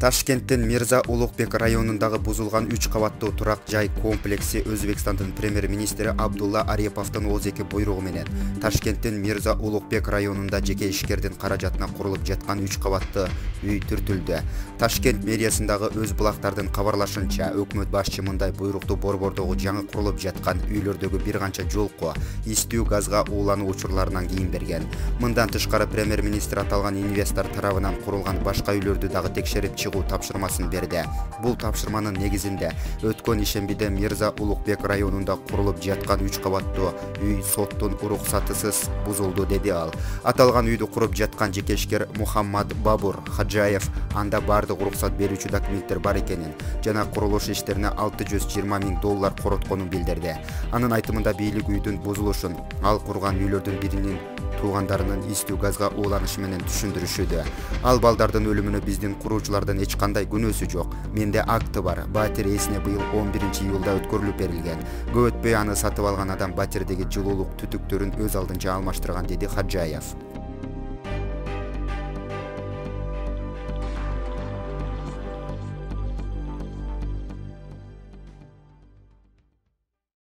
Ташкенттин Мирза Улукбек районундагы бузулган 3 кабаттуу турак жай комплекси Өзбекстандын премьер-министри Абдулла Ариповдун оозеки буйругу менен Ташкенттин Мирза Улукбек районунда жеке ишкердин каражатына курулуп жаткан 3 кабаттуу үй түртүлдү. Ташкент мэриясындагы өз булактардын кабарлашынча, өкмөт башчы мындай буйрукту Борбордогу жаңы курулуп жаткан үйлөрдөгү бир канча жолку истүү газга уулануу учурларынан кийин берген. Мындан тышкары премьер-министр аталган инвестор тарабынан курулган башка үйлөрдү дагы текшерип чыгуу тапшырмасын берди. Бул тапшырманын негизинде өткөн ишембиде Мирза Улукбек районунда курулуп жаткан 3 кабаттуу үй соттун уруксатысыз бузулду, деди ал. Аталган үйдү куруп жаткан жекешкер Мухаммад Бабур Хаджаев анда бардык уруксат берүүчү документтер бар экенин жана курулуш иштерине $620 000 коротконун билдирди. Анын айтымында бийлик үйдүн бузулушун ал курган үйлөрдүн биринин туугандарынын истүү газга ууланышы менен түшүндүрүшүүдө. Ал балдардын өлүмүнө биздин куруучулардын эч кандай күнөөсү жок. Менде акты бар. Батир ээсине быйыл 11-июлда өткөрүлүп берилген. Көп өтпөй аны сатып алган адам батирдеги жылуулук түтүктөрүн өз алдынча алмаштырган, деди Хаджаев.